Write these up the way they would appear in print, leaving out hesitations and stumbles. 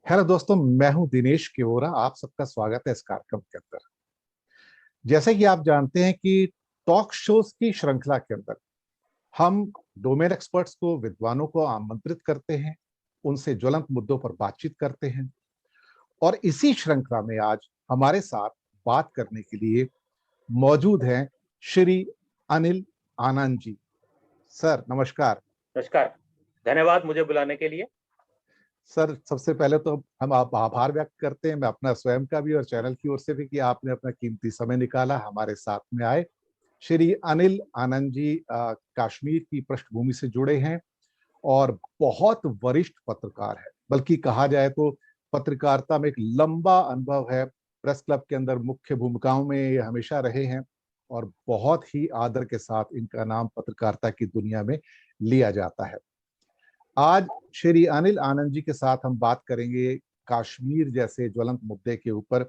Hello दोस्तों, मैं हूं दिनेश केवरा। आप सबका स्वागत है इस कार्यक्रम के अंदर। जैसे कि आप जानते हैं कि टॉक शोज की श्रृंखला के अंदर हम डोमेन एक्सपर्ट्स को, विद्वानों को आमंत्रित करते हैं, उनसे ज्वलंत मुद्दों पर बातचीत करते हैं। और इसी श्रृंखला में आज हमारे साथ बात करने के लिए मौजूद हैं श्री अनिल आनंद जी। सर नमस्कार। नमस्कार। धन्यवाद मुझे बुलाने के लिए। सर, सबसे पहले तो हम आप आभार व्यक्त करते हैं, मैं अपना स्वयं का भी और चैनल की ओर से भी, कि आपने अपना कीमती समय निकाला, हमारे साथ में आए। श्री अनिल आनंद जी कश्मीर की पृष्ठभूमि से जुड़े हैं और बहुत वरिष्ठ पत्रकार है, बल्कि कहा जाए तो पत्रकारिता में एक लंबा अनुभव है। प्रेस क्लब के अंदर मुख्य भूमिकाओं में ये हमेशा रहे हैं और बहुत ही आदर के साथ इनका नाम पत्रकारिता की दुनिया में लिया जाता है। आज श्री अनिल आनंद जी के साथ हम बात करेंगे कश्मीर जैसे ज्वलंत मुद्दे के ऊपर,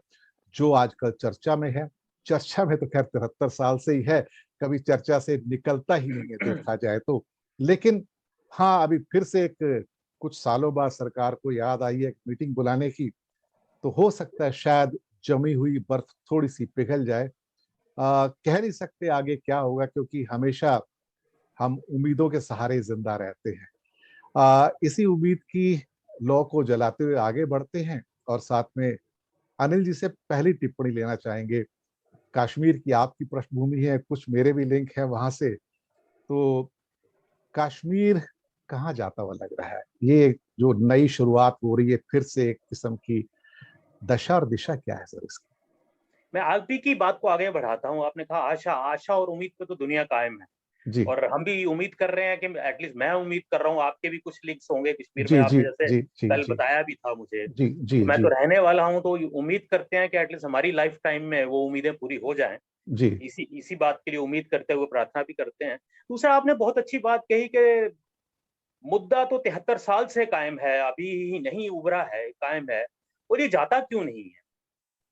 जो आजकल चर्चा में है। चर्चा में तो खैर 73 साल से ही है, कभी चर्चा से निकलता ही नहीं है देखा जाए तो। लेकिन हाँ, अभी फिर से एक कुछ सालों बाद सरकार को याद आई है एक मीटिंग बुलाने की, तो हो सकता है शायद जमी हुई बर्फ थोड़ी सी पिघल जाए। कह नहीं सकते आगे क्या होगा, क्योंकि हमेशा हम उम्मीदों के सहारे जिंदा रहते हैं। इसी उम्मीद की लौ को जलाते हुए आगे बढ़ते हैं और साथ में अनिल जी से पहली टिप्पणी लेना चाहेंगे। कश्मीर की आपकी पृष्ठभूमि है, कुछ मेरे भी लिंक है वहां से, तो कश्मीर कहाँ जाता हुआ लग रहा है? ये जो नई शुरुआत हो रही है फिर से एक किस्म की दशा और दिशा क्या है सर इसकी? मैं आप ही की बात को आगे बढ़ाता हूँ। आपने कहा आशा, आशा और उम्मीद पे तो दुनिया कायम है। जी और हम भी उम्मीद कर रहे हैं कि एटलीस्ट मैं उम्मीद कर रहा हूँ आपके भी कुछ लिंक्स होंगे कश्मीर में। जी जी आपने जैसे जी जी कल जी बताया भी था मुझे, जी जी तो मैं जी तो रहने वाला हूँ, तो उम्मीद करते हैं कि एटलीस्ट हमारी लाइफ टाइम में वो उम्मीदें पूरी हो जाएं। जी इसी इसी बात के लिए उम्मीद करते हुए प्रार्थना भी करते हैं। दूसरा, आपने बहुत अच्छी बात कही कि मुद्दा तो 73 साल से कायम है, अभी ही नहीं उभरा है, कायम है। और ये जाता क्यों नहीं है?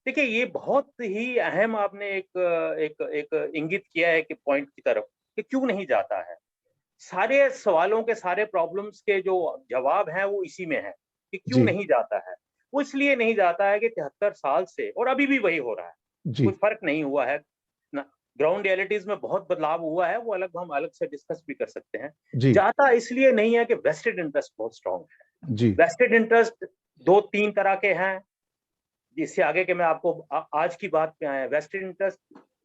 देखिए, ये बहुत ही अहम आपने एक एक एक इंगित किया है कि पॉइंट की तरफ, कि क्यों नहीं जाता है। सारे सवालों के, सारे प्रॉब्लम्स के जो जवाब हैं वो इसी में है कि क्यों जी नहीं जाता है। वो इसलिए नहीं जाता है कि 73 साल से, और अभी भी वही हो रहा है, जी कोई फर्क नहीं हुआ है ना। ग्राउंड रियलिटीज में बहुत बदलाव हुआ है, वो अलग, हम अलग से डिस्कस भी कर सकते हैं। जी जाता इसलिए नहीं है कि वेस्टेड इंटरेस्ट बहुत स्ट्रांग है। जी वेस्टेड इंटरेस्ट दो तीन तरह के हैं। इससे आगे के मैं आपको आज की बात पे आए वेस्टेड इंटरेस्ट।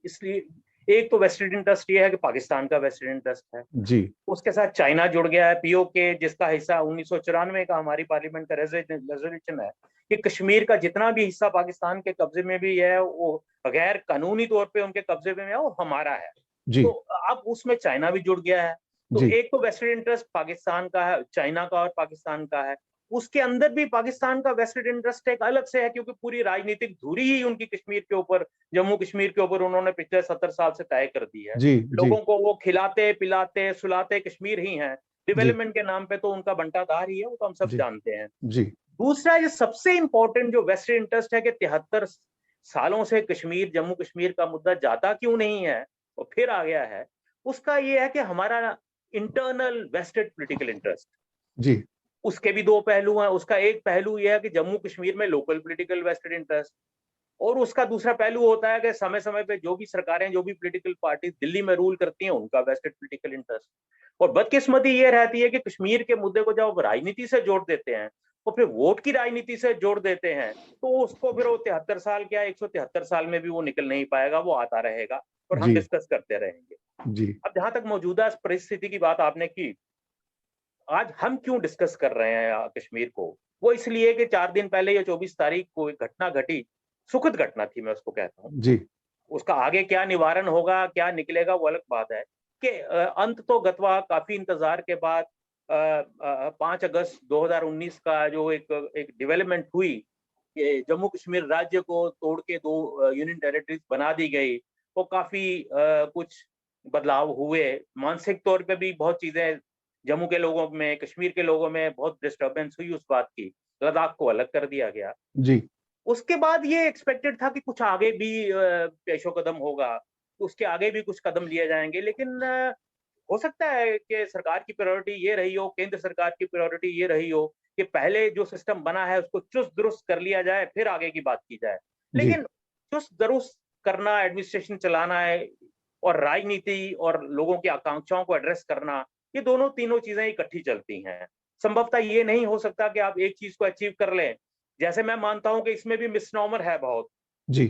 इसलिए एक तो वेस्टेड इंटरेस्ट ये है कि पाकिस्तान का वेस्टेड इंटरेस्ट है। जी उसके साथ चाइना जुड़ गया है, पीओके, जिसका हिस्सा 1994 का हमारी पार्लियामेंट का रेजोल्यूशन है कि कश्मीर का जितना भी हिस्सा पाकिस्तान के कब्जे में भी है, वो गैर कानूनी तौर पे उनके कब्जे में है, वो हमारा है। जी तो अब उसमें चाइना भी जुड़ गया है। तो जी एक तो वेस्टेड इंटरेस्ट पाकिस्तान का है, चाइना का और पाकिस्तान का है। उसके अंदर भी पाकिस्तान का वेस्टेड इंटरेस्ट एक अलग से है, क्योंकि पूरी राजनीतिक धुरी ही उनकी कश्मीर के ऊपर, जम्मू कश्मीर के ऊपर उन्होंने पिछले 70 साल से तय कर दी है। जी जी लोगों को वो खिलाते पिलाते सुलाते कश्मीर ही हैं। जी डेवलपमेंट के नाम पे तो उनका बंटाधार ही है, वो तो हम सब जी जानते हैं। जी दूसरा, ये सबसे इंपॉर्टेंट जो वेस्टेड इंटरेस्ट है कि 73 सालों से कश्मीर, जम्मू कश्मीर का मुद्दा जाता क्यों नहीं है और फिर आ गया है, उसका ये है कि हमारा इंटरनल वेस्टेड पॉलिटिकल इंटरेस्ट। जी उसके भी दो पहलू हैं। उसका एक पहलू यह है कि जम्मू कश्मीर में लोकल पॉलिटिकल वेस्टेड इंटरेस्ट, और उसका दूसरा पहलू होता है कि समय समय पे जो भी सरकारें, जो भी पॉलिटिकल पार्टी दिल्ली में रूल करती हैं, उनका वेस्टेड पॉलिटिकल इंटरेस्ट। और बदकिस्मती ये रहती है कि कश्मीर के मुद्दे को जब राजनीति से जोड़ देते हैं, और फिर वोट की राजनीति से जोड़ देते हैं, तो उसको फिर वो 73 साल क्या 173 साल में भी वो निकल नहीं पाएगा, वो आता रहेगा और हम जी डिस्कस करते रहेंगे। जी अब जहां तक मौजूदा परिस्थिति की बात आपने की, आज हम क्यों डिस्कस कर रहे हैं कश्मीर को, वो इसलिए कि 4 दिन पहले या 24 तारीख को एक घटना घटी। सुखद घटना थी, मैं उसको कहता हूँ। जी उसका आगे क्या निवारण होगा, क्या निकलेगा, वो अलग बात है। कि अंत तो गतवा काफी इंतजार के बाद 5 अगस्त 2019 का जो एक एक डेवलपमेंट हुई कि जम्मू कश्मीर राज्य को तोड़ के दो यूनियन टेरिटरीज बना दी गई, वो काफी कुछ बदलाव हुए। मानसिक तौर पे भी बहुत चीजें जम्मू के लोगों में, कश्मीर के लोगों में बहुत डिस्टर्बेंस हुई उस बात की। लद्दाख को अलग कर दिया गया। जी उसके बाद ये एक्सपेक्टेड था कि कुछ आगे भी पेशो कदम होगा, उसके आगे भी कुछ कदम लिए जाएंगे। लेकिन हो सकता है कि सरकार की प्रायोरिटी ये रही हो, केंद्र सरकार की प्रायोरिटी ये रही हो कि पहले जो सिस्टम बना है उसको चुस्त दुरुस्त कर लिया जाए, फिर आगे की बात की जाए। जी, लेकिन चुस्त दुरुस्त करना, एडमिनिस्ट्रेशन चलाना है और राजनीति और लोगों की आकांक्षाओं को एड्रेस करना, ये दोनों तीनों चीजें इकट्ठी चलती हैं। संभवतः ये नहीं हो सकता कि आप एक चीज को अचीव कर लें। जैसे मैं मानता हूं कि इसमें भी मिसनॉमर है बहुत। जी,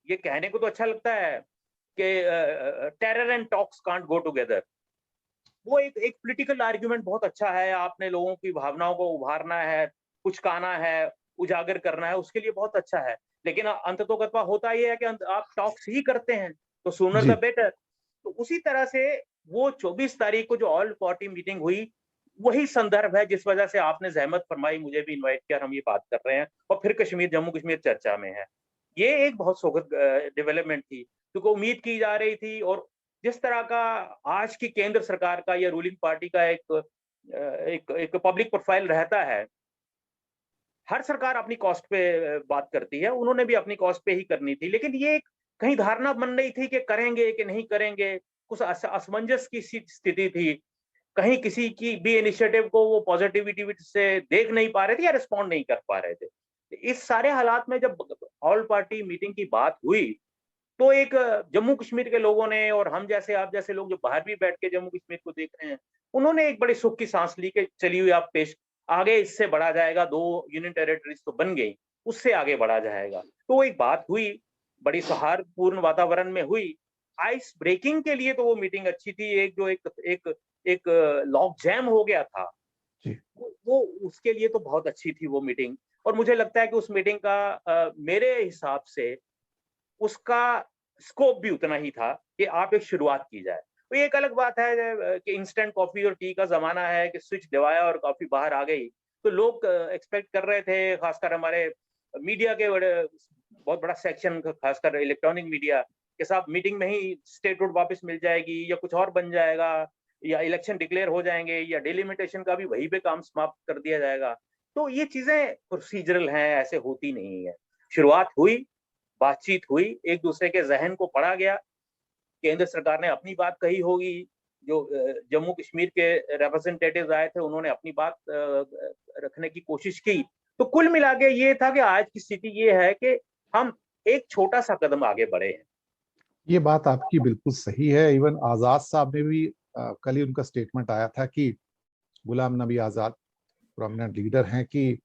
ये कहने को तो अच्छा लगता है कि terror and talks can't go together. वो एक एक पॉलिटिकल आर्गुमेंट बहुत अच्छा है, आपने लोगों की भावनाओं को उभारना है, कुचकाना है, उजागर करना है, उसके लिए बहुत अच्छा है। लेकिन अंततोगत्वा होता ये है कि आप टॉक्स ही करते हैं, तो सूनर द जी, बेटर। तो उसी तरह से वो 24 तारीख को जो ऑल पार्टी मीटिंग हुई, वही संदर्भ है जिस वजह से आपने ज़हमत फरमाई, मुझे भी इनवाइट किया और हम ये बात कर रहे हैं और फिर कश्मीर, जम्मू कश्मीर चर्चा में है। ये एक बहुत सुखद डेवलपमेंट थी, क्योंकि उम्मीद की जा रही थी। और जिस तरह का आज की केंद्र सरकार का या रूलिंग पार्टी का एक पब्लिक प्रोफाइल रहता है, हर सरकार अपनी कॉस्ट पे बात करती है, उन्होंने भी अपनी कॉस्ट पे ही करनी थी। लेकिन ये एक कहीं धारणा बन रही थी कि करेंगे कि नहीं करेंगे, कुछ असमंजस की सी स्थिति थी। कहीं किसी की भी इनिशिएटिव को वो पॉजिटिविटी से देख नहीं पा रहे थे या रिस्पॉन्ड नहीं कर पा रहे थे। इस सारे हालात में जब ऑल पार्टी मीटिंग की बात हुई, तो एक जम्मू कश्मीर के लोगों ने और हम जैसे, आप जैसे लोग जो बाहर भी बैठ के जम्मू कश्मीर को देख रहे हैं, उन्होंने एक बड़ी सुख की सांस ली कि चलिए हुई आप पेश, आगे इससे बढ़ा जाएगा। 2 यूनियन टेरिटरीज तो बन गई, उससे आगे बढ़ा जाएगा। तो वो एक बात हुई, बड़ी सौहार्दपूर्ण वातावरण में हुई। आइस ब्रेकिंग के लिए तो वो मीटिंग अच्छी थी। एक जो एक एक एक लॉक जैम हो गया था, जी। वो उसके लिए तो बहुत अच्छी थी वो मीटिंग। और मुझे लगता है कि उस मीटिंग का मेरे हिसाब से उसका स्कोप भी उतना ही था कि आप एक शुरुआत की जाए। तो ये एक अलग बात है कि इंस्टेंट कॉफ़ी और टी का ज़माना है कि स्विच दबाया और कॉफ़ी बाहर आ गई। तो लोग एक्सपेक्ट कर रहे थे, ख़ासकर हमारे मीडिया के बड़े बहुत बड़ा सेक्शन, ख़ासकर इलेक्ट्रॉनिक मीडिया, कि साहब मीटिंग में ही स्टेटहुड वापस मिल जाएगी या कुछ और बन जाएगा या इलेक्शन डिक्लेयर हो जाएँगे या डिलिमिटेशन का भी वहीं पे काम समाप्त कर दिया जाएगा। तो ये चीज़ें प्रोसीजरल हैं, ऐसे होती नहीं है। शुरुआत हुई, बातचीत हुई, एक दूसरे के ज़हन को पढ़ा गया, केंद्र सरकार ने अपनी बात कही होगी, जो जम्मू कश्मीर के रिप्रेजेंटेटिव्स आए थे उन्होंने अपनी बात रखने की कोशिश की। तो कुल मिला के ये था कि आज की स्थिति ये है कि हम एक छोटा-सा कदम आगे बढ़े हैं। ये बात आपकी बिल्कुल सही है। इवन आज़ाद साहब ने भी कल ही उनका स्टेटमेंट आया था कि गुलाम नबी आज़ाद प्रोमिनेंट लीडर हैं कि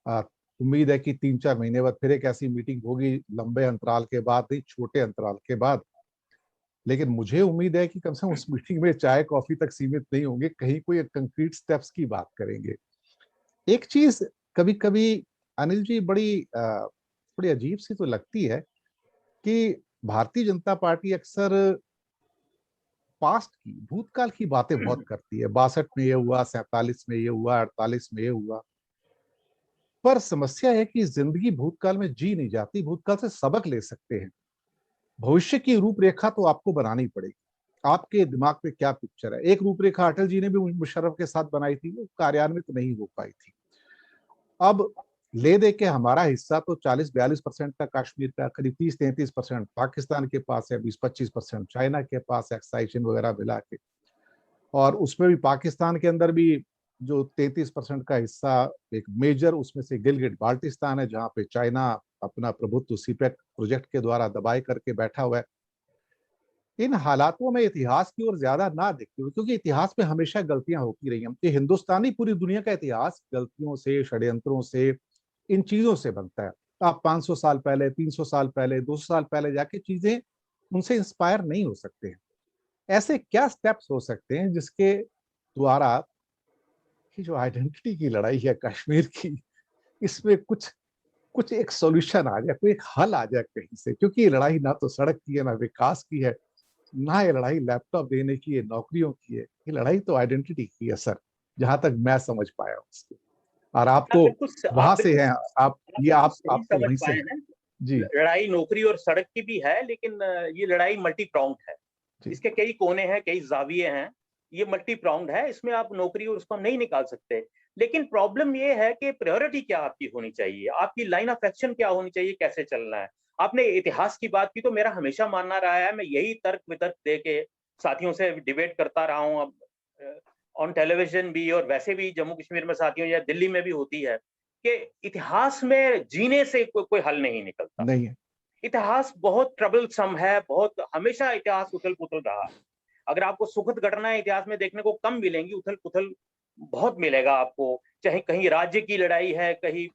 अ, उम्मीद है कि 3-4 महीने बाद फिर एक ऐसी मीटिंग होगी, लंबे अंतराल के बाद नहीं, छोटे अंतराल के बाद। लेकिन मुझे उम्मीद है कि कम से कम उस मीटिंग में चाय-कॉफ़ी तक सीमित नहीं होंगे, कहीं कोई कंक्रीट स्टेप्स की बात करेंगे। एक चीज़ कभी-कभी अनिल जी बड़ी अजीब-सी तो लगती है कि भारतीय जनता पार्टी अक्सर पास्ट की, भूतकाल की बातें बहुत करती है। 62 में ये हुआ, 47 में ये हुआ, 48 में ये हुआ। पर समस्या है कि जिंदगी भूतकाल में जी नहीं जाती, भूतकाल से सबक ले सकते हैं। भविष्य की रूपरेखा तो आपको बनानी पड़ेगी। आपके दिमाग में क्या पिक्चर है? एक रूपरेखा अटल जी ने भी मुशर्रफ के साथ बनाई थी, वो कार्यान्वित नहीं हो पाई थी। अब ले दे के हमारा हिस्सा तो 40-42% का कश्मीर का, करीब 30-33% पाकिस्तान के पास है, 20-25% चाइना के पास है, एक्साइशन वगैरह मिला के। और उसमें भी पाकिस्तान के अंदर भी जो 33% का हिस्सा, एक मेजर उसमें से गिलगिट बाल्टिस्तान है, जहाँ पे चाइना अपना प्रभुत्व सीपेक प्रोजेक्ट के द्वारा दबाए करके बैठा हुआ है। इन हालातों में इतिहास की ओर ज्यादा ना देखते हुए, क्योंकि इतिहास में हमेशा गलतियां होती रही हैं। ये हिंदुस्तानी पूरी दुनिया का इतिहास गलतियों से, षड्यंत्रों से, इन चीजों से बनता है। आप 500 साल पहले, 300 साल पहले, 200 साल पहले जाके चीजें उनसे इंस्पायर नहीं हो सकते हैं। ऐसे क्या स्टेप्स हो सकते हैं जिसके द्वारा कि जो आइडेंटिटी की लड़ाई है कश्मीर की, इसमें कुछ कुछ एक सॉल्यूशन आ जाए, कोई एक हल आ जाए कहीं से, क्योंकि ये लड़ाई ना तो सड़क की है, ना विकास की है, ना ये लड़ाई लैपटॉप देने की है, नौकरियों की है। ये लड़ाई तो आइडेंटिटी की है सर, जहां तक मैं समझ पाया हूँ उसको। और आप आप तो बिल्कुल वहां से हैं, आप आप ये बिल्कुल आप सही आप तो समझ वहीं से पाए हैं। हैं। जी, लड़ाई नौकरी और सड़क की भी है, लेकिन ये लड़ाई मल्टी प्राउंड है। जी, इसके कई कोने हैं, कई ज़ाविये हैं। ये मल्टी प्राउंड है, इसमें आप नौकरी और उसको नहीं निकाल सकते। लेकिन प्रॉब्लम ये है कि प्रायोरिटी क्या आपकी होनी चाहिए? आपकी लाइन ऑफ एक्शन क्या होनी चाहिए? कैसे चलना है? आपने इतिहास की बात की, तो मेरा हमेशा मानना रहा है, मैं यही तर्क-वितर्क दे के साथियों से डिबेट करता रहा हूँ अब, ऑन टेलीविजन भी और वैसे भी जम्मू कश्मीर में साथियों या दिल्ली में भी होती है कि इतिहास में जीने से कोई हल नहीं निकलता। नहीं है। इतिहास बहुत ट्रबलसम है, बहुत हमेशा इतिहास उथल-पुथल रहा है। अगर आपको सुखद घटनाएँ इतिहास में देखने को कम मिलेंगी, उथल-पुथल बहुत मिलेगा आपको। चाहे कहीं राज्य की लड़ाई है, कहीं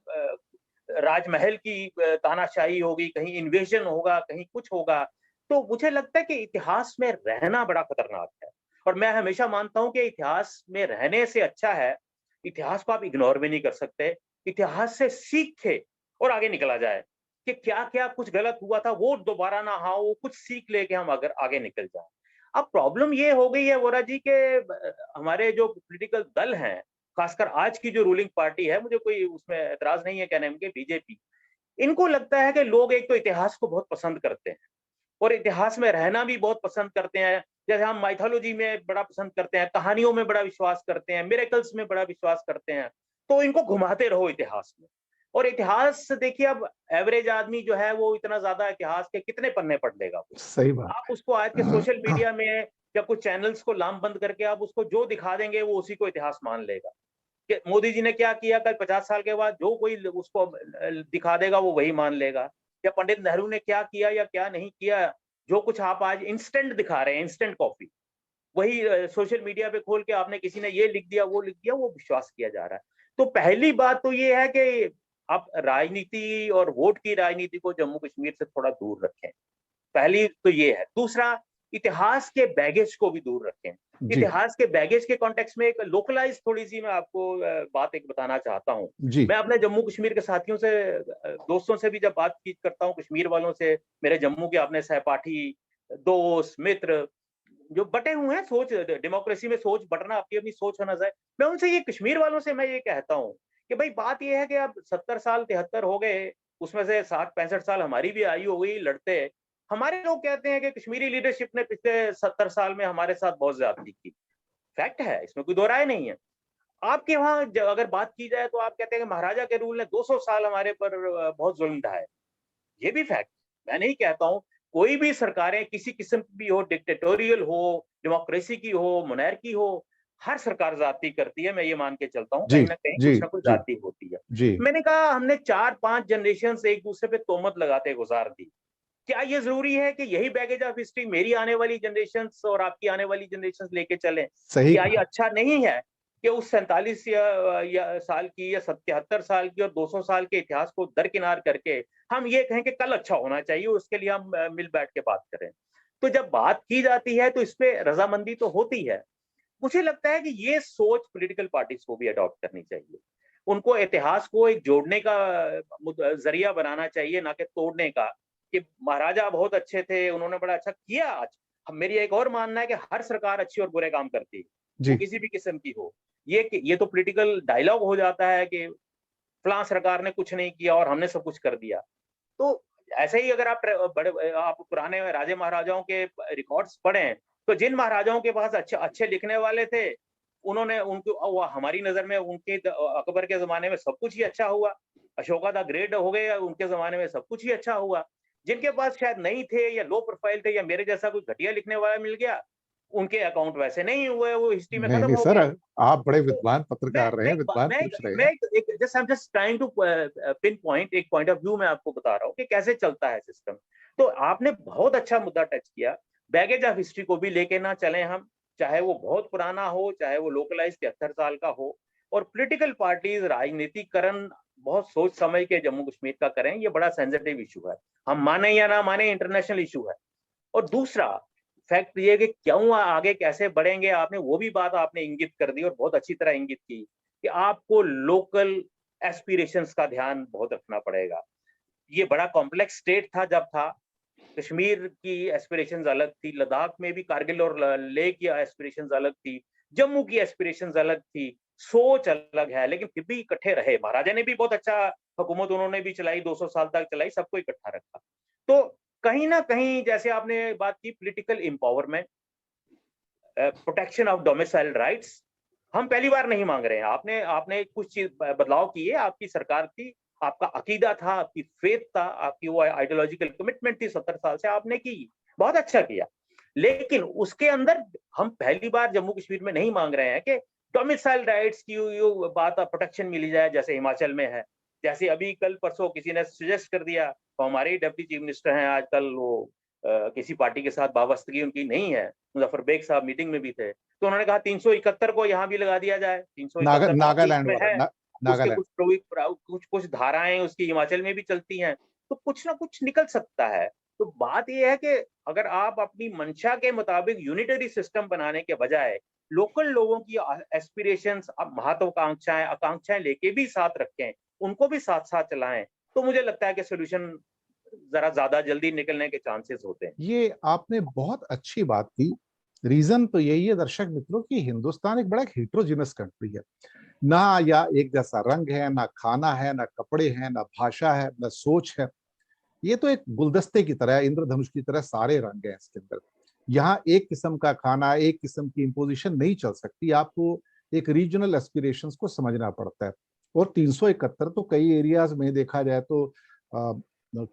राजमहल की तानाशाही होगी, कहीं इन्वेजन होगा, कहीं कुछ होगा। तो मुझे लगता है कि इतिहास में रहना बड़ा खतरनाक है और मैं हमेशा मानता हूँ कि इतिहास में रहने से अच्छा है, इतिहास को आप इग्नोर भी नहीं कर सकते। इतिहास से सीखे और आगे निकला जाए कि क्या-क्या कुछ गलत हुआ था, वो दोबारा ना हो, कुछ सीख लेके हम अगर आगे निकल जाएँ। अब प्रॉब्लम ये हो गई है वोरा जी के हमारे जो पॉलिटिकल दल हैं, खासकर आज की जो रूलिंग पार्टी है, मुझे कोई उसमें एतराज नहीं है कहने में कि बीजेपी, इनको लगता है कि लोग एक तो इतिहास को बहुत पसंद करते हैं और इतिहास में रहना भी बहुत पसंद करते हैं। जैसे हम माइथोलॉजी में बड़ा पसंद करते हैं, कहानियों में बड़ा विश्वास करते हैं, मिरेकल्स में बड़ा विश्वास करते हैं, तो इनको घुमाते रहो इतिहास में। और इतिहास देखिए अब एवरेज आदमी जो है वो इतना ज़्यादा इतिहास के कितने पन्ने पढ़ लेगा वो। सही बात आप उसको आज के सोशल मीडिया में या कुछ चैनल्स को लामबंद करके आप उसको जो दिखा देंगे वो उसी को इतिहास मान लेगा। कि मोदी जी ने क्या किया कल 50 साल के बाद जो कोई उसको दिखा देगा वो वही मान लेगा। या पंडित नेहरू ने क्या किया या क्या नहीं किया, जो कुछ आप आज इंस्टेंट दिखा रहे हैं, इंस्टेंट कॉपी, वही सोशल मीडिया पे खोल के आपने किसी ने ये लिख दिया, वो लिख दिया, वो विश्वास किया जा रहा है। तो पहली बात तो ये है कि आप राजनीति और वोट की राजनीति को जम्मू कश्मीर से थोड़ा दूर रखें। पहली तो ये है। दूसरा, इतिहास के बैगेज को भी दूर रखें। जी। इतिहास के बैगेज के कॉन्टेक्स्ट में एक लोकलाइज़ थोड़ी-सी मैं आपको बात एक बताना चाहता हूँ। जी। मैं अपने जम्मू कश्मीर के साथियों से दोस्तों से भी जब बातचीत करता हूँ, कश्मीर वालों से, मेरे जम्मू के अपने सहपाठी, दोस्त, मित्र, जो बँटे हुए हैं सोच डेमोक्रेसी में सोच बँटना अपनी-अपनी सोच होना चाहिए। मैं उनसे ये कश्मीर वालों से मैं ये कहता हूँ कि भई बात ये है कि अब 70 साल 73 हो गए, उसमें से 60-65 साल हमारी भी आयु हो गई लड़ते। हमारे लोग कहते हैं कि कश्मीरी लीडरशिप ने पिछले 70 साल में हमारे साथ बहुत ज़्यादती की। फैक्ट है, इसमें कोई दो राय नहीं है। आपके वहाँ अगर बात की जाए तो आप कहते हैं कि महाराजा के रूल ने 200 साल हमारे पर बहुत ज़ुल्म ढाए। ये भी फैक्ट, मैं नहीं कहता हूँ, कोई भी सरकारें किसी किस्म की भी हो, डिक्टेटोरियल हो, डेमोक्रेसी की हो, मोनार्की हो, हर सरकार ज़्यादती करती है, मैं ये मान के चलता हूँ, जी। कहीं न कहीं जी। कुछ न कुछ जी। ज़्यादती होती है। जी। मैंने कहा हमने 4-5 जनरेशन से एक-दूसरे पे तोहमत लगाते गुज़ार दी। क्या ये ज़रूरी है कि यही बैगेज ऑफ हिस्ट्री मेरी आने वाली जनरेशंस और आपकी आने वाली जनरेशंस लेके चलें? सही क्या ये कहा। अच्छा नहीं है कि उस 47 या साल की या 77 साल की और 200 साल के इतिहास को दरकिनार करके हम ये कहें कि कल अच्छा होना चाहिए, उसके लिए हम मिल बैठ के बात करें। तो जब बात की जाती है तो इसपे रज़ामंदी तो होती है। मुझे लगता है कि ये सोच पॉलिटिकल पार्टीज़ को भी अडॉप्ट करनी चाहिए। उनको इतिहास को एक जोड़ने का ज़रिया बनाना चाहिए, ना कि तोड़ने का, कि महाराजा बहुत अच्छे थे, उन्होंने बड़ा अच्छा किया आज। मेरी एक और मानना है कि हर सरकार अच्छे और बुरे काम करती है, वो जी। किसी भी किस्म की हो। ये तो पॉलिटिकल डायलॉग हो जाता है कि फलाँ सरकार ने कुछ नहीं किया और हमने सब कुछ कर दिया। तो ऐसे ही अगर आप पुराने राजे-महाराजाओं के रिकॉर्ड्स पढ़ें, तो जिन महाराजाओं के पास अच्छे अच्छे लिखने वाले थे, उन्होंने उनको वो हमारी नज़र में अकबर के ज़माने में सब कुछ ही अच्छा हुआ। अशोका द ग्रेट हो गए, उनके ज़माने में सब कुछ ही अच्छा हुआ। जिनके पास शायद नहीं थे या लो प्रोफाइल थे या मेरे जैसा कोई घटिया लिखने वाला मिल गया, उनके अकाउंट वैसे नहीं हुए, वो हिस्ट्री में नहीं, खत्म नहीं हो सर, गए। आप बड़े तो विद्वान मैं पत्रकार रहे मैं हैं, एक बा विद्वान मैं एक पुरुष रहे मैं हैं। एक just I am just trying to pinpoint एक पॉइंट ऑफ व्यू मैं आपको बता रहा हूँ कि कैसे चलता है सिस्टम। तो आपने बहुत अच्छा मुद्दा टच किया। बैगेज ऑफ हिस्ट्री को भी लेके ना चलें हम, चाहे वो बहुत पुराना हो, चाहे वो लोकलाइज़ 73 साल का हो और पॉलिटिकल पार्टीज़ राजनीतिकरण बहुत सोच समझ के जम्मू कश्मीर का करें, ये बड़ा सेंसिटिव इश्यू है। हम माने या ना माने इंटरनेशनल इश्यू है। और दूसरा फैक्ट ये है कि क्यों आगे कैसे बढ़ेंगे आपने वो भी बात आपने इंगित कर दी और बहुत अच्छी तरह इंगित की कि आपको लोकल एस्पिरेशंस का ध्यान बहुत रखना पड़ेगा। ये बड़ा कॉम्प्लेक्स स्टेट था जब था, कश्मीर की एस्पिरेशंस अलग थी, लद्दाख में भी कारगिल और लेह की एस्पिरेशंस अलग थी, जम्मू की एस्पिरेशंस अलग थी, सोच अलग है, लेकिन फिर भी इकट्ठे रहे। महाराजा ने भी बहुत अच्छा हुकूमत उन्होंने भी चलाई, 200 साल तक चलाई, सबको इकट्ठा रखा। तो कहीं न कहीं जैसे आपने बात की political empowerment, protection of domicile rights, हम पहली बार नहीं मांग रहे हैं। आपने आपने कुछ चीज़ बदलाव किए, आपकी सरकार थी, आपका अकीदा था, आपकी फेथ था, आपकी वो आइडियोलॉजिकल कमिटमेंट थी 70 साल से आपने की, बहुत अच्छा किया। लेकिन उसके अंदर हम पहली बार जम्मू कश्मीर में नहीं मांग रहे हैं कि डोमिसाइल राइट्स की यो बात प्रोटेक्शन मिली जाए, जैसे हिमाचल में है। जैसे अभी कल परसों किसी ने सजेस्ट कर दिया, तो हमारे ही डिप्टी चीफ मिनिस्टर हैं आजकल, वो किसी पार्टी के साथ वाबस्तगी उनकी नहीं है, मुजफ्फर बेग साहब मीटिंग में भी थे, तो उन्होंने कहा 371 को यहाँ भी लगा दिया जाए। 371 नॉर्थ ईस्ट नागालैंड में वाला है, उसके नागालैंड। कुछ कुछ धाराएं उसकी हिमाचल में भी चलती हैं, तो कुछ ना कुछ निकल सकता है। तो बात ये है कि अगर आप अपनी मंशा के मुताबिक यूनिटरी सिस्टम बनाने के बजाय लोकल लोगों की एस्पिरेशंस, महत्वाकांक्षाएं, आकांक्षाएं लेके भी साथ रखें, उनको भी साथ साथ चलाएं, तो मुझे लगता है कि सोल्यूशन जरा ज्यादा जल्दी निकलने के चांसेस होते हैं। ये आपने बहुत अच्छी बात की। रीजन तो यही है दर्शक मित्रों कि हिंदुस्तान एक बड़ा हेट्रोजिनस कंट्री है। ना या एक जैसा रंग है, ना खाना है, ना कपड़े हैं, ना भाषा है, ना सोच है। ये तो एक गुलदस्ते की तरह है, इंद्रधनुष की तरह सारे रंग हैं इसके अंदर। यहाँ एक किस्म का खाना, एक किस्म की इम्पोजिशन नहीं चल सकती। आपको एक रीजनल एस्पिरेशंस को समझना पड़ता है। और 371 तो कई एरियाज में देखा जाए तो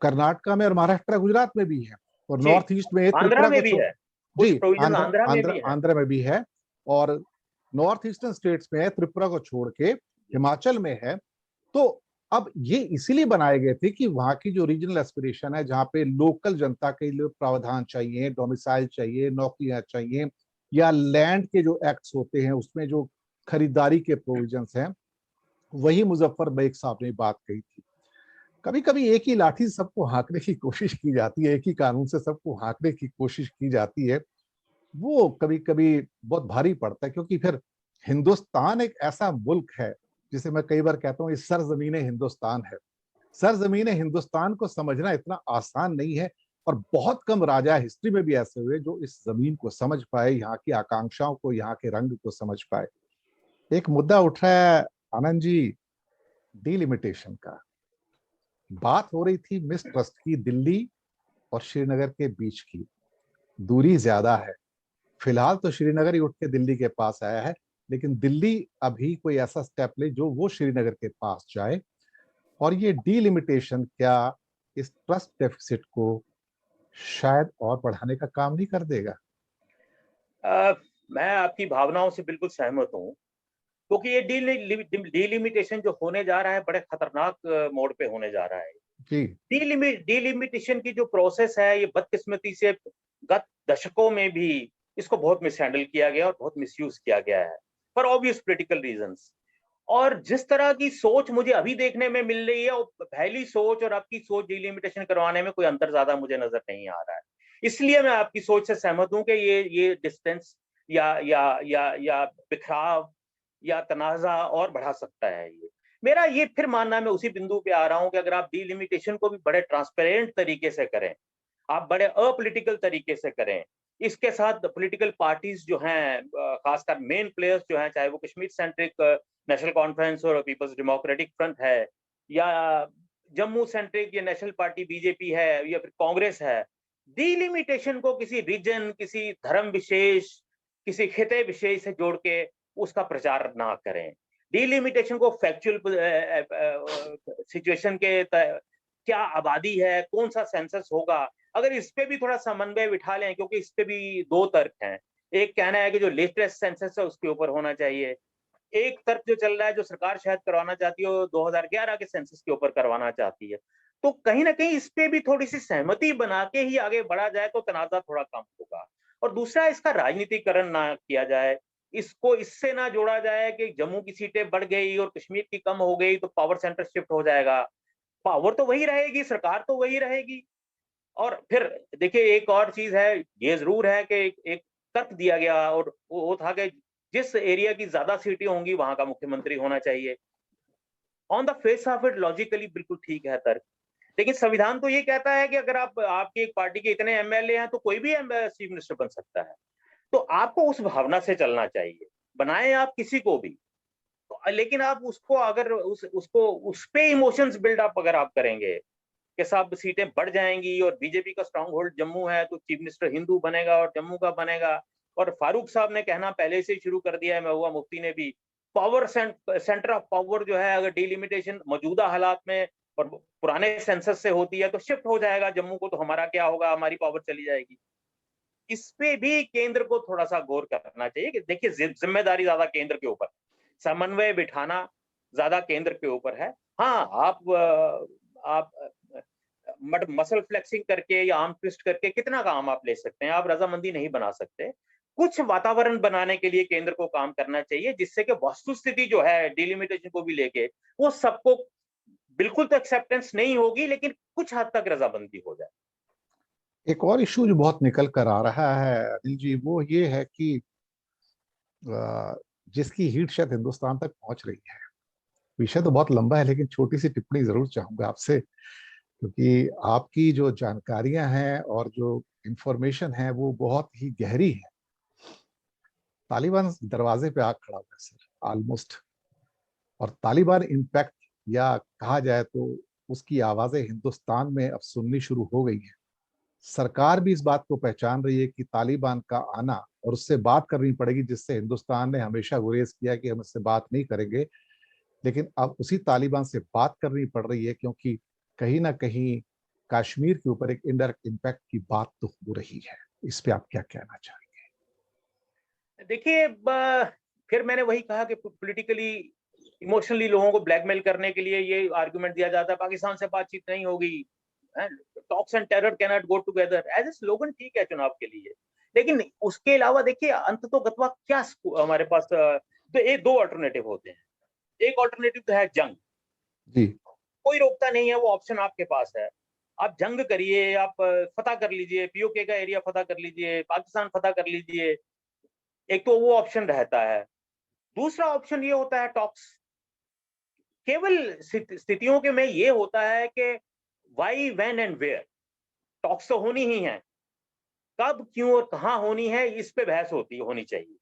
कर्नाटका में और महाराष्ट्र गुजरात में भी है, और जी, नॉर्थ ईस्ट में आंध्रा त्रिपुरा में को भी छोड़। है, कुछ जी, प्रोविजन आंध्र आंध्रा में आंध्र भी है। आंध्र में भी है, और नॉर्थ ईस्टर्न स्टेट्स में है, त्रिपुरा को छोड़ के हिमाचल में है। तो अब ये इसीलिए बनाए गए थे कि वहां की जो रीजनल एस्पिरेशन है, जहाँ पे लोकल जनता के लिए प्रावधान चाहिए, डोमिसाइल चाहिए, नौकरियां चाहिए, या लैंड के जो एक्ट्स होते हैं उसमें जो खरीदारी के प्रोविजंस हैं, वही मुजफ्फर बेग साहब ने बात कही थी। कभी कभी एक ही लाठी से सबको हाँकने की कोशिश की जाती है, एक ही कानून से सबको हाँकने की कोशिश की जाती है, वो कभी कभी बहुत भारी पड़ता है। क्योंकि फिर हिंदुस्तान एक ऐसा मुल्क है जिसे मैं कई बार कहता हूँ, ये सरजमीन हिंदुस्तान है। सरजमीन हिंदुस्तान को समझना इतना आसान नहीं है, और बहुत कम राजा हिस्ट्री में भी ऐसे हुए जो इस जमीन को समझ पाए, यहाँ की आकांक्षाओं को, यहाँ के रंग को समझ पाए। एक मुद्दा उठ रहा है आनंद जी, डिलिमिटेशन का। बात हो रही थी मिस ट्रस्ट की, दिल्ली और श्रीनगर के बीच की दूरी ज्यादा है। फिलहाल तो श्रीनगर ही उठ के दिल्ली के पास आया है, लेकिन दिल्ली अभी कोई ऐसा स्टेप ले जो वो श्रीनगर के पास जाए। और ये डीलिमिटेशन क्या इस ट्रस्ट डेफिसिट को शायद और बढ़ाने का काम नहीं कर देगा? अ, मैं आपकी भावनाओं से बिल्कुल सहमत हूँ, क्योंकि ये डीलिमिटेशन जो होने जा रहा है, बड़े खतरनाक मोड पे होने जा रहा है। जी। डीलिमिटेशन की जो प्रोसेस है, ये बदकिस्मती से गत दशकों में भी इसको बहुत मिसहैंडल किया गया और बहुत मिसयूज किया गया है, फॉर ऑब्वियस पॉलिटिकल रीजंस। और जिस तरह की सोच मुझे अभी देखने में मिल रही है, वो पहली सोच और आपकी सोच डिलिमिटेशन करवाने में कोई अंतर ज्यादा मुझे नजर नहीं आ रहा है। इसलिए मैं आपकी सोच से सहमत हूं कि ये डिस्टेंस या बिखराव या तनाजा और बढ़ा सकता है। ये मेरा ये फिर मानना, मैं उसी बिंदु पे आ रहा हूं कि अगर आप डिलिमिटेशन को भी बड़े ट्रांसपेरेंट तरीके से करें, आप बड़े अपॉलिटिकल तरीके से करें, इसके साथ पॉलिटिकल पार्टीज जो हैं, खासकर मेन प्लेयर्स जो हैं, चाहे वो कश्मीर सेंट्रिक नेशनल कॉन्फ्रेंस और पीपल्स डेमोक्रेटिक फ्रंट है, या जम्मू सेंट्रिक या नेशनल पार्टी बीजेपी है, या फिर कांग्रेस है, डिलिमिटेशन को किसी रीजन, किसी धर्म विशेष, किसी खिते विशेष से जोड़ के उसका प्रचार ना करें। डिलिमिटेशन को फैक्चुअल सिचुएशन के क्या आबादी है, कौन सा सेंसस होगा, अगर इस पे भी थोड़ा समन्वय बिठा लें, क्योंकि इस पे भी दो तर्क हैं। एक कहना है कि जो लेटेस्ट सेंसस है उसके ऊपर होना चाहिए, एक तर्क जो चल रहा है, जो सरकार शायद करवाना चाहती है, वो 2011 के सेंसस के ऊपर करवाना चाहती है। तो कहीं ना कहीं इस पे भी थोड़ी सी सहमति बना के ही आगे बढ़ा जाए तो तनाजा थोड़ा कम होगा। और दूसरा, इसका राजनीतिकरण ना किया जाए, इसको इससे ना जोड़ा जाए कि जम्मू की सीटें बढ़ गई और कश्मीर की कम हो गई तो पावर सेंटर शिफ्ट हो जाएगा। पावर तो वही रहेगी, सरकार तो वही रहेगी। और फिर देखिए, एक और चीज है, ये जरूर है कि एक तर्क दिया गया, और वो था कि जिस एरिया की ज्यादा सीटें होंगी वहां का मुख्यमंत्री होना चाहिए। On the face of it logically बिल्कुल ठीक है तर्क, लेकिन संविधान तो ये कहता है कि अगर आप आपकी एक पार्टी के इतने एमएलए हैं तो कोई भी चीफ मिनिस्टर बन सकता है। तो आपको उस भावना से चलना चाहिए, बनाए आप किसी को भी। तो लेकिन आप उसको अगर उस पे इमोशंस बिल्डअप अगर आप करेंगे कि सब सीटें बढ़ जाएंगी और बीजेपी का स्ट्रांग होल्ड जम्मू है तो चीफ मिनिस्टर हिंदू बनेगा और जम्मू का बनेगा। और फारूक साहब ने कहना पहले से ही शुरू कर दिया है, महबूबा मुफ्ती ने भी, पावर सेंटर ऑफ पावर जो है, अगर डिलिमिटेशन मौजूदा हालात में और पुराने सेंसस से होती है तो शिफ्ट हो जाएगा जम्मू को, तो हमारा क्या होगा, हमारी पावर चली जाएगी। इस पे भी केंद्र को थोड़ा सा गौर करना चाहिए कि देखिए जिम्मेदारी ज्यादा केंद्र के ऊपर, समन्वय बिठाना ज्यादा केंद्र के ऊपर है। हाँ, आप मसल फ्लेक्सिंग करके या आर्म ट्विस्ट करके कितना काम आप ले सकते हैं, आप रजामंदी नहीं बना सकते। कुछ वातावरण बनाने के लिए केंद्र को काम करना चाहिए, जिससे कि वस्तुस्थिति जो है डिलिमिटेशन को भी लेके वो सबको बिल्कुल तो एक्सेप्टेंस नहीं होगी, लेकिन कुछ हद तक रजामंदी हो जाए। एक और इशू जो बहुत निकल कर आ रहा है अनिल जी, वो ये है कि जिसकी हीट शायद हिंदुस्तान तक पहुंच रही है। विषय तो बहुत लंबा है, लेकिन छोटी सी टिप्पणी जरूर चाहूंगा आपसे, क्योंकि आपकी जो जानकारियां हैं और जो इंफॉर्मेशन है वो बहुत ही गहरी है। तालिबान दरवाजे पे आ खड़ा हुआ है सर, ऑलमोस्ट। और तालिबान इम्पैक्ट, या कहा जाए तो उसकी आवाजें हिंदुस्तान में अब सुननी शुरू हो गई हैं। सरकार भी इस बात को पहचान रही है कि तालिबान का आना और उससे बात करनी पड़ेगी, जिससे हिंदुस्तान ने हमेशा गुरेज किया कि हम इससे बात नहीं करेंगे। लेकिन अब उसी तालिबान से बात करनी पड़ रही है, क्योंकि कहीं ना कहीं कश्मीर के ऊपर एक इनडायरेक्ट इम्पैक्ट की बात तो हो रही है। इस पे आप क्या कहना चाहेंगे? देखिए, फिर मैंने वही कहा कि पॉलिटिकली इमोशनली लोगों को ब्लैकमेल करने के लिए ये आर्गुमेंट दिया जाता है पाकिस्तान से बातचीत नहीं होगी, talks and terror can not go together, as a slogan ठीक है चुनाव के लिए। लेकिन उसके अलावा देखिए, अंत तो गत्वा क्या हमारे पास तो ये दो अल्टरनेटिव होते हैं। एक अल्टरनेटिव तो है जंग, जी कोई रोकता नहीं है, वो ऑप्शन आपके पास है। आप जंग करिए, आप फतह कर लीजिए, पीओके का एरिया फतह कर लीजिए, पाकिस्तान फतह कर लीजिए। एक तो वो ऑप्शन रहता है। दूसरा ऑप्शन ये होता है टॉक्स। केवल स्थितियों के में ये होता है कि why, when and where, talks तो होनी ही है। कब, क्यों और कहाँ होनी है, इस पे बहस होनी चाहिए।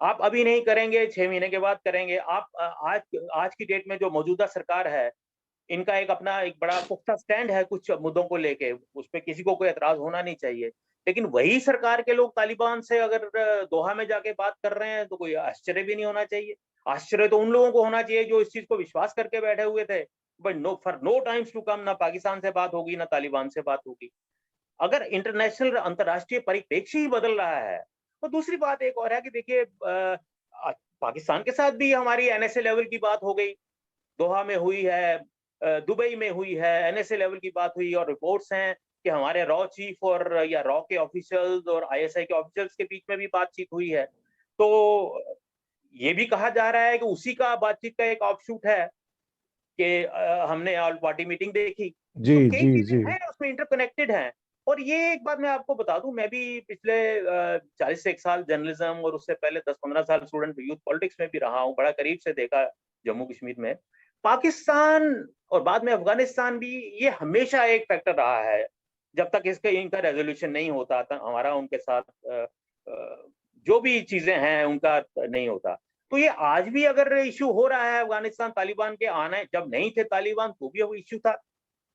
आप अभी नहीं करेंगे, 6 महीने के बाद करेंगे। आप आज आज की डेट में जो मौजूदा सरकार है, इनका एक अपना एक बड़ा पुख्ता स्टैंड है कुछ मुद्दों को लेके, उस पे किसी को कोई एतराज होना नहीं चाहिए। लेकिन वही सरकार के लोग तालिबान से अगर दोहा में जाके बात कर रहे हैं, तो कोई आश्चर्य भी नहीं होना चाहिए। आश्चर्य तो उन लोगों को होना चाहिए जो इस चीज को विश्वास करके बैठे हुए थे, but no, for no times to come, ना पाकिस्तान से बात होगी ना तालिबान से बात होगी। अगर इंटरनेशनल अंतर्राष्ट्रीय परिप्रेक्ष्य ही बदल रहा है, तो दूसरी बात एक और है कि देखिए, पाकिस्तान के साथ भी हमारी एनएसए लेवल की बात हो गई, दोहा में हुई है, दुबई में हुई है, एनएसए लेवल की बात हुई, और रिपोर्ट्स हैं कि हमारे रॉ चीफ और या रॉ के ऑफिशियल्स और आईएसआई के ऑफिशियल्स के बीच में भी बातचीत हुई है। तो ये भी कहा जा रहा है कि उसी का बातचीत का एक ऑफशूट है कि हमने ऑल पार्टी मीटिंग देखी। जी तो कई जी चीजें जी। हैं उसमें, इंटरकनेक्टेड हैं। और ये एक बात मैं आपको बता दूं, मैं भी पिछले 40 से 1 साल जर्नलिज्म और उससे पहले 10-15 साल स्टूडेंट यूथ पॉलिटिक्स में भी रहा हूं, बड़ा करीब से देखा जम्मू कश्मीर में। पाकिस्तान और बाद में अफगानिस्तान भी, ये हमेशा एक फैक्टर रहा है। जब तक इनका रेजोल्यूशन नहीं होता था, हमारा उनके साथ जो भी चीजें हैं उनका नहीं होता। तो ये आज भी अगर इश्यू हो रहा है, अफगानिस्तान तालिबान के आने, जब नहीं थे तालिबान तो भी वो इश्यू था,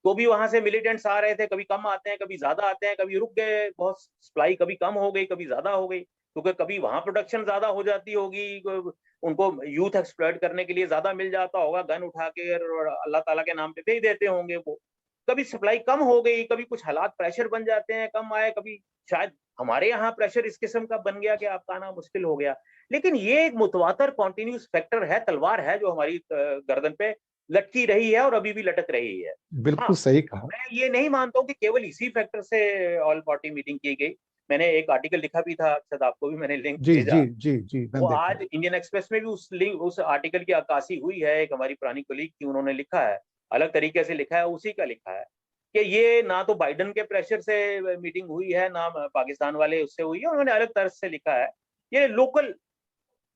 तो भी वहां से मिलिटेंट्स आ रहे थे, कभी कम आते हैं, कभी ज्यादा आते हैं, कभी रुक गए, बहुत सप्लाई कभी कम हो गई, कभी ज्यादा हो गई, क्योंकि कभी वहां प्रोडक्शन ज्यादा हो जाती होगी, उनको यूथ एक्सप्लॉइट करने के लिए ज्यादा मिल जाता होगा, गन उठा के और अल्लाह ताला के नाम पे भेज देते होंगे वो। कभी सप्लाई कम हो गई, कभी कुछ हालात प्रेशर बन जाते हैं, कम आए, कभी शायद हमारे यहाँ प्रेशर इस किस्म का बन गया कि आपका आना मुश्किल हो गया। लेकिन ये एक मुतवातर कॉन्टिन्यूस फैक्टर है, तलवार है जो हमारी गर्दन पे लटकी रही है और अभी भी लटक रही है। बिल्कुल हाँ, सही कहा। मैं ये नहीं मानता हूँ कि केवल इसी फैक्टर से ऑल पार्टी मीटिंग की गई। मैंने एक आर्टिकल लिखा भी था, शायद आपको भी मैंने लिंक जी भेजा। जी जी जी, वो मैंने देखा। आज इंडियन एक्सप्रेस में भी उस आर्टिकल की अक्कासी हुई है, एक हमारी पुरानी कोलीग की, उन्होंने लिखा है, अलग तरीके से लिखा है, उसी का लिखा है कि ये ना तो बाइडन के प्रेशर से मीटिंग हुई है, ना पाकिस्तान वाले उससे हुई है, उन्होंने अलग तर्ज से लिखा है। ये लोकल,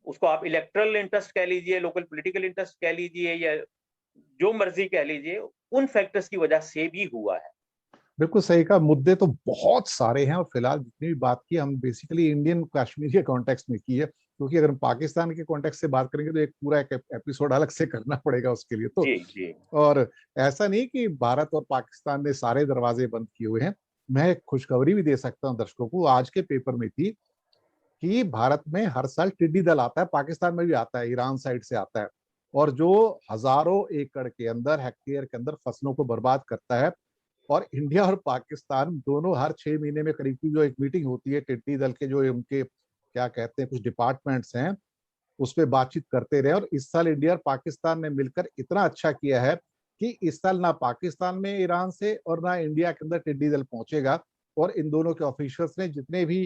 उसको आप इलेक्ट्रल इंटरेस्ट कह लीजिए, लोकल पॉलिटिकल इंटरेस्ट कह लीजिए, या जो मर्जी कह लीजिए, उन फैक्टर्स की वजह से भी हुआ है। बिल्कुल सही कहा। मुद्दे तो बहुत सारे हैं, और फिलहाल जितनी भी बात की हम बेसिकली इंडियन कश्मीर के कॉन्टेक्स्ट में की है, क्योंकि अगर हम पाकिस्तान के कॉन्टेक्स्ट से बात करेंगे तो एक पूरा एक एपिसोड अलग से करना पड़ेगा उसके लिए तो। जी जी। और ऐसा नहीं कि भारत और पाकिस्तान ने सारे दरवाजे बंद किए हुए हैं। मैं एक खुशखबरी भी दे सकता हूँ दर्शकों को, आज के पेपर में थी कि भारत में हर साल टिड्डी दल आता है, पाकिस्तान में भी आता है, ईरान साइड से आता है, और जो हजारों एकड़ के अंदर, हेक्टेयर के अंदर फसलों को बर्बाद करता है। और इंडिया और पाकिस्तान दोनों हर 6 महीने में करीब की जो एक मीटिंग होती है, टिड्डी दल के जो उनके क्या कहते हैं कुछ डिपार्टमेंट्स हैं, उस पे बातचीत करते रहे। और इस साल इंडिया और पाकिस्तान ने मिलकर इतना अच्छा किया है कि इस साल ना पाकिस्तान में ईरान से और ना इंडिया के अंदर टिड्डी दल पहुंचेगा। और इन दोनों के ऑफिशियल्स ने जितने भी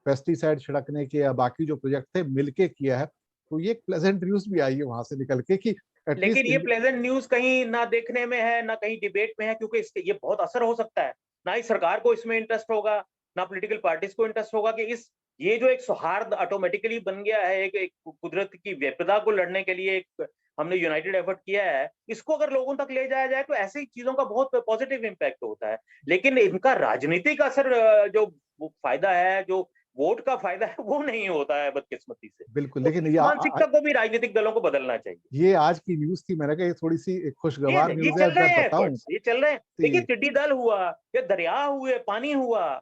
पेस्टिसाइड छिड़कने के या बाकी जो प्रोजेक्ट थे मिलके किया है। तो ये एक प्लेजेंट न्यूज भी आई है वहां से निकल के कि लेकिन एटलीस्ट ये प्लेजेंट न्यूज कहीं ना देखने में है ना कहीं डिबेट में है, क्योंकि इसके ये बहुत असर हो सकता है। ना ही सरकार को इसमें इंटरेस्ट होगा, ना पॉलिटिकल पार्टीज को इंटरेस्ट होगा कि इस ये जो एक सौहार्द ऑटोमेटिकली बन गया है, एक कुदरत की विपदा को लड़ने के लिए एक हमने यूनाइटेड एफर्ट किया है, इसको अगर लोगों तक ले जाया जाए तो ऐसी चीजों का बहुत पॉजिटिव इम्पैक्ट होता है। लेकिन इनका राजनीतिक असर जो फायदा है, जो वोट का फायदा है, वो नहीं होता है बदकिस्मती से। बिल्कुल। तो लेकिन इस मानसिकता को भी राजनीतिक दलों को बदलना चाहिए। ये आज की न्यूज थी, मैंने कहा ये थोड़ी सी एक खुशगवार ये न्यूज है। चल अब रहे मैं हैं बताऊं एफर्ट्स, ये चल रहे हैं। देखिए कि टिड्डी दल हुआ या दरिया हुए, पानी हुआ,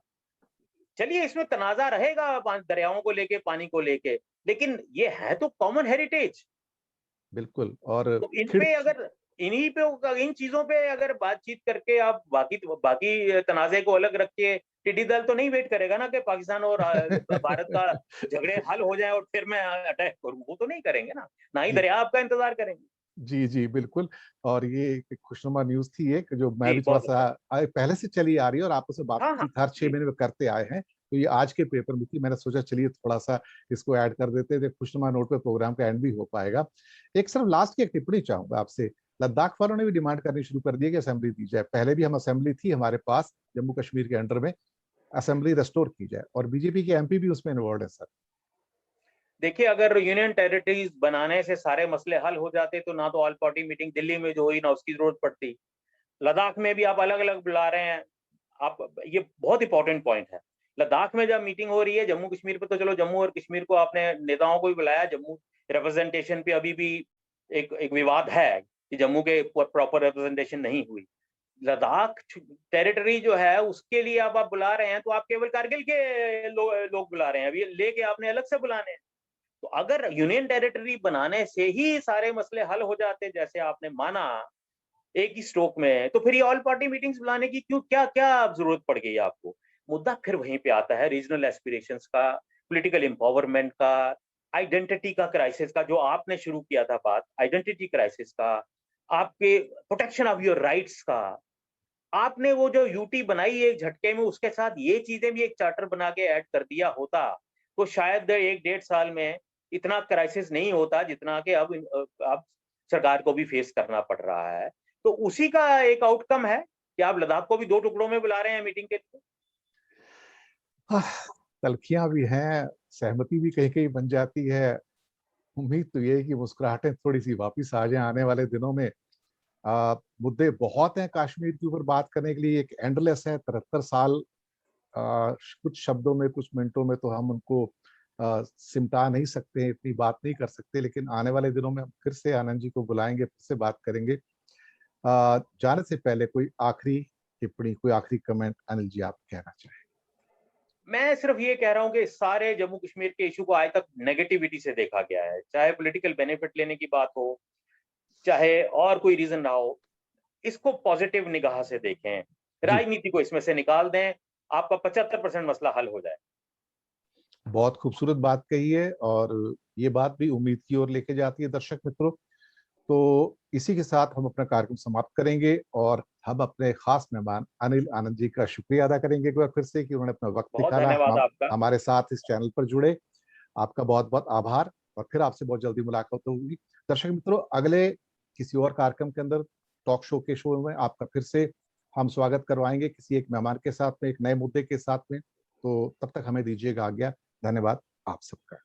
चलिए इसमें तनाजा रहेगा दरियाओं को लेके, पानी को लेके, लेकिन ये है तो कॉमन हेरिटेज। बिल्कुल। और तो इन पे खिड़की अगर इन्हीं पे इन चीजों पे अगर बातचीत करके आप बाकी तनाजे को अलग रख के, टिड्डी दल तो नहीं वेट करेगा ना कि पाकिस्तान और भारत का झगड़े हल हो जाए और फिर मैं अटैक करूं, वो तो नहीं करेंगे ना। ना ही जी दरिया आपका इंतजार करेंगे। जी जी बिल्कुल। और ये एक खुशनुमा न्यूज थी एक जो मैं जी भी थोड़ा बहुत सा अच्छा। पहले से चली आ रही है और आपस में हाँ हाँ बातचीत हर 6 जी। महीने में करते आए हैं। तो ये आज के पेपर में थी, मैंने सोचा चलिए थोड़ा सा इसको ऐड कर देते हैं, खुशनुमा नोट पे प्रोग्राम का एंड भी हो पाएगा। एक सिर्फ लास्ट की एक टिप्पणी चाहूंगा आपसे। लद्दाख वालों ने भी डिमांड करनी शुरू कर दी है कि असेंबली दी जाए। पहले भी हम असेंबली थी हमारे पास जम्मू कश्मीर के अंडर में, असेंबली रेस्टोर की जाए और बीजेपी के एमपी भी उसमें इन्वॉल्व है सर। देखिए अगर यूनियन टेरिटरीज बनाने से सारे मसले हल हो जाते तो ना तो ऑल पार्टी मीटिंग दिल्ली में जो हुई ना उसकी जरूरत पड़ती। लद्दाख में भी आप अलग अलग बुला रहे हैं। आप ये बहुत इंपॉर्टेंट पॉइंट है। लद्दाख में जब मीटिंग हो रही है, जम्मू कश्मीर पे तो चलो जम्मू और कश्मीर को आपने नेताओं को भी बुलाया, जम्मू रिप्रेजेंटेशन पे अभी भी एक एक विवाद है कि जम्मू के प्रॉपर रिप्रेजेंटेशन नहीं हुई। लद्दाख टेरिटरी जो है उसके लिए आप बुला रहे हैं तो आप केवल कारगिल के लोग बुला रहे हैं, अभी लेके आपने अलग से बुलाने हैं। तो अगर यूनियन टेरिटरी बनाने से ही सारे मसले हल हो जाते जैसे आपने माना एक ही स्ट्रोक में, तो फिर ये ऑल पार्टी मीटिंग्स बुलाने की क्यों क्या क्या जरूरत पड़ गई आपको। मुद्दा फिर वहीं पे आता है रीजनल एस्पिरेशंस का, पॉलिटिकल एम्पावरमेंट का, आइडेंटिटी का क्राइसिस का, जो आपने शुरू किया था बात आइडेंटिटी क्राइसिस का, आपके प्रोटेक्शन ऑफ योर राइट्स का। आपने वो जो यूटी बनाई एक झटके में, उसके साथ ये चीजें भी एक चार्टर बना के ऐड कर दिया होता तो शायद 1-1.5 साल में इतना क्राइसिस नहीं होता जितना कि अब सरकार को भी फेस करना पड़ रहा है। तो उसी का एक आउटकम है कि आप लद्दाख को भी 2 टुकड़ों में बुला रहे हैं मीटिंग के लिए। तलखियां भी हैं, सहमति भी कहीं कहीं बन जाती है। उम्मीद तो ये है कि मुस्कुराहटें थोड़ी सी वापिस आ जाए आने वाले दिनों में। मुद्दे बहुत हैं कश्मीर के ऊपर बात करने के लिए, एक एंडलेस है 73 साल। कुछ शब्दों में कुछ मिनटों में तो हम उनको सिमटा नहीं सकते, इतनी बात नहीं कर सकते। लेकिन आने वाले दिनों में हम फिर से आनंद जी को बुलाएंगे, फिर से बात करेंगे। जाने से पहले कोई आखिरी टिप्पणी, कोई आखिरी कमेंट अनिल जी आप कहना चाहें? मैं सिर्फ ये कह रहा हूँ कि सारे जम्मू कश्मीर के इशू को आज तक नेगेटिविटी से देखा गया है, चाहे पॉलिटिकल बेनिफिट लेने की बात हो, चाहे और कोई रीजन रहा हो। इसको पॉजिटिव निगाह से देखें, जी, राजनीति को इसमें से निकाल दें, आपका 75% मसला हल हो जाए। बहुत खूबसूरत बात कही है और ये बात भी उम्मीद की ओर लेके जाती है दर्शक मित्रों। तो इसी के साथ हम अपना कार्यक्रम समाप्त करेंगे और हम अपने खास मेहमान अनिल आनंद जी का शुक्रिया अदा करेंगे एक बार फिर से कि उन्होंने अपना वक्त बहुत निकाला, धन्यवाद आपका। हमारे साथ इस चैनल पर जुड़े। आपका बहुत बहुत आभार और फिर आपसे बहुत जल्दी मुलाकात होगी। दर्शक मित्रों, अगले किसी और कार्यक्रम के अंदर, टॉक शो के शो में आपका फिर से हम स्वागत करवाएंगे किसी एक मेहमान के साथ में, एक नए मुद्दे के साथ में। तो तब तक हमें दीजिएगा आज्ञा। धन्यवाद आप सबका।